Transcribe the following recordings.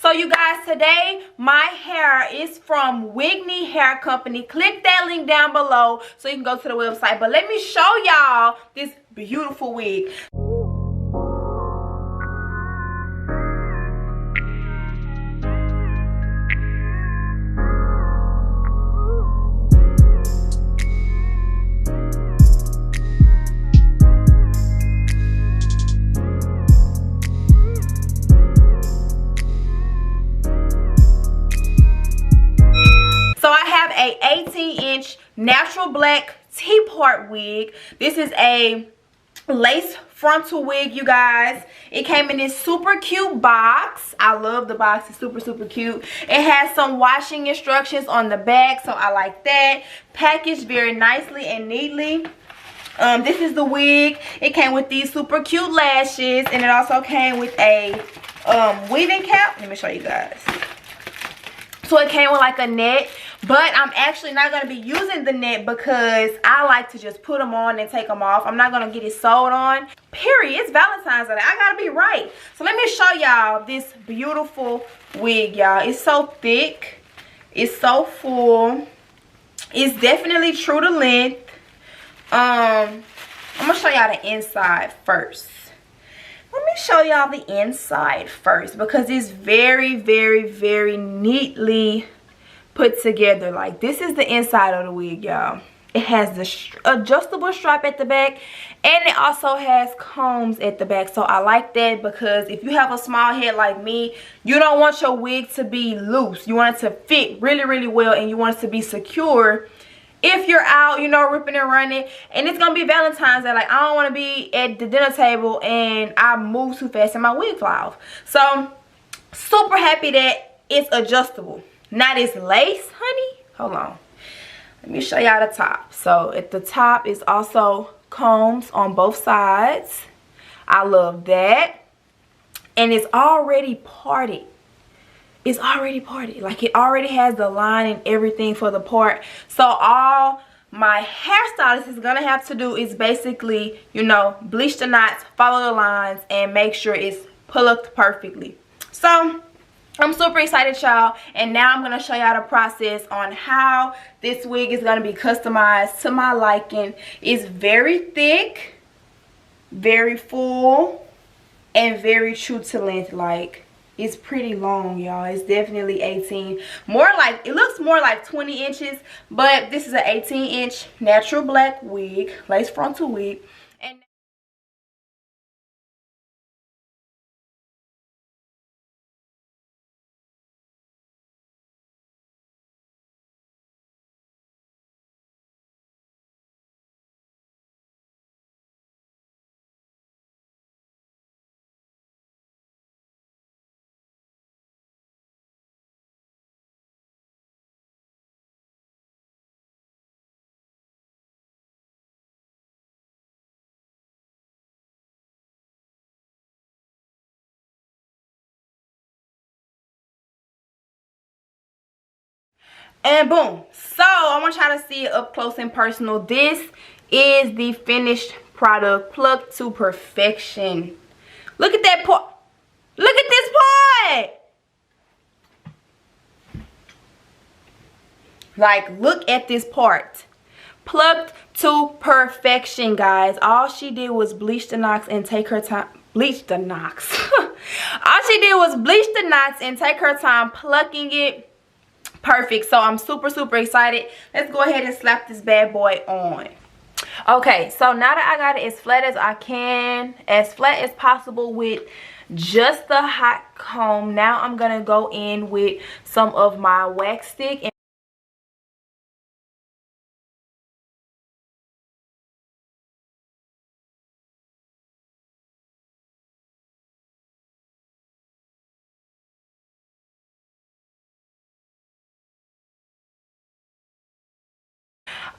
So you guys, today my hair is from Wignee Hair Company. Click that link down below so you can go to the website. But let me show y'all this beautiful wig. So I have a 18-inch natural black T-part wig. This is a lace frontal wig, you guys. It came in this super cute box. I love the box. It's super cute. It has some washing instructions on the back, so I like that. Packaged very nicely and neatly. This is the wig. It came with these super cute lashes, and it also came with a weaving cap. Let me show you guys. So it came with like a net, but I'm actually not going to be using the net because I like to just put them on and take them off. I'm not going to get it sewed on. Period. It's Valentine's Day. I got to be right. So let me show y'all this beautiful wig, y'all. It's so thick. It's so full. It's definitely true to length. I'm going to show y'all the inside first. Let me show y'all the inside first because it's very neatly put together. Like, this is the inside of the wig, y'all. It has the adjustable strap at the back, and it also has combs at the back. So I like that because if you have a small head like me, you don't want your wig to be loose. You want it to fit really well, and you want it to be secure if you're out, you know, ripping and running. And it's gonna be Valentine's Day. Like, I don't want to be at the dinner table and I move too fast and my wig fly off. So super happy that it's adjustable. Now this lace, honey, hold on, let me show y'all the top. So at the top is also combs on both sides. I love that. And it's already parted. It's already parted. Like, it already has the line and everything for the part. So all my hairstylist is gonna have to do is basically, you know, bleach the knots, follow the lines, and make sure it's plucked perfectly. So I'm super excited, y'all, and now I'm gonna show y'all the process on how this wig is gonna be customized to my liking. It's very thick, very full, and very true to length. Like, it's pretty long, y'all. It's definitely 18. More like, it looks more like 20 inches, but this is an 18-inch natural black wig, lace frontal wig. And boom. So I want y'all to see it up close and personal. This is the finished product, plucked to perfection. Look at that part. Look at this part. Like, look at this part. Plucked to perfection, guys. All she did was bleach the knots and take her time. Bleach the knots. All she did was bleach the knots and take her time plucking it. Perfect. So I'm super excited. Let's go ahead and slap this bad boy on. Okay, so now that I got it as flat as I can, as flat as possible with just the hot comb, now I'm gonna go in with some of my wax stick.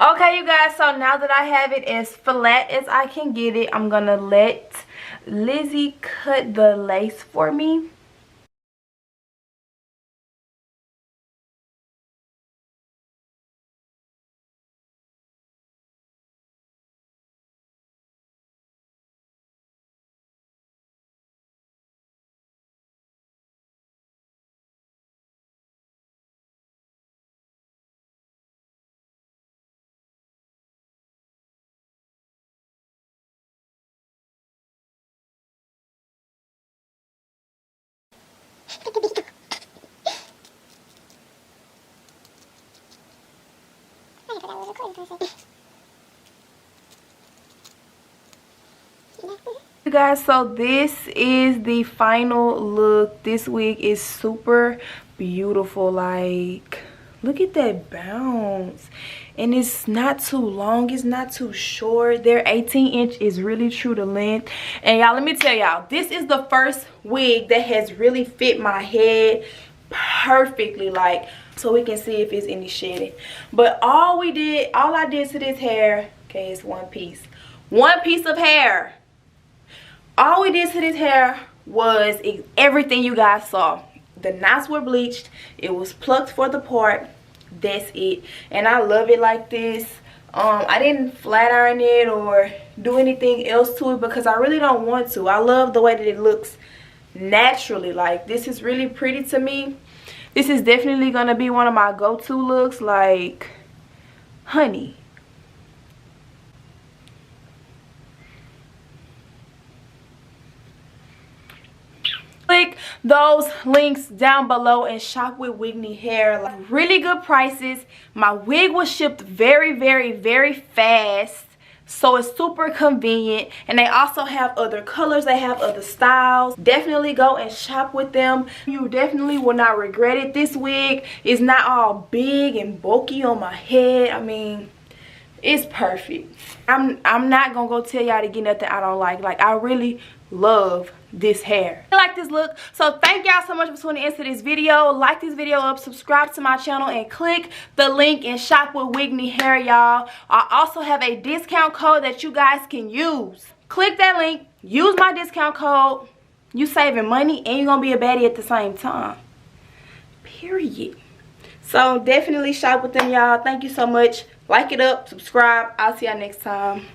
Okay, you guys, so now that I have it as flat as I can get it, I'm gonna let Lizzie cut the lace for me. You guys, so this is the final look. This wig is super beautiful. Like, look at that bounce, and it's not too long, it's not too short. Their 18-inch is really true to length. And y'all, let me tell y'all, this is the first wig that has really fit my head perfectly, like, so we can see if it's any shedding. But all I did to this hair, okay, it's one piece of hair. All we did to this hair was everything you guys saw. The knots were bleached, it was plucked for the part, that's it. And I love it like this. I didn't flat iron it or do anything else to it because I really don't want to. I love the way that it looks naturally. Like, this is really pretty to me. This is definitely gonna be one of my go-to looks, like, honey. Click those links down below and shop with Wignee hair. Like, really good prices. My wig was shipped very, very, very fast, so it's super convenient. And they also have other colors, they have other styles. Definitely go and shop with them. You definitely will not regret it. This wig is not all big and bulky on my head. I mean, it's perfect. I'm not gonna go tell y'all to get nothing I don't like. Like, I really love this hair. I like this look. So thank y'all so much for tuning into this video. Like this video up, subscribe to my channel, and click the link and shop with Wignee hair, y'all. I also have a discount code that you guys can use. Click that link, use my discount code. You saving money and you're gonna be a baddie at the same time, period. So definitely shop with them, y'all. Thank you so much. Like it up, subscribe. I'll see y'all next time.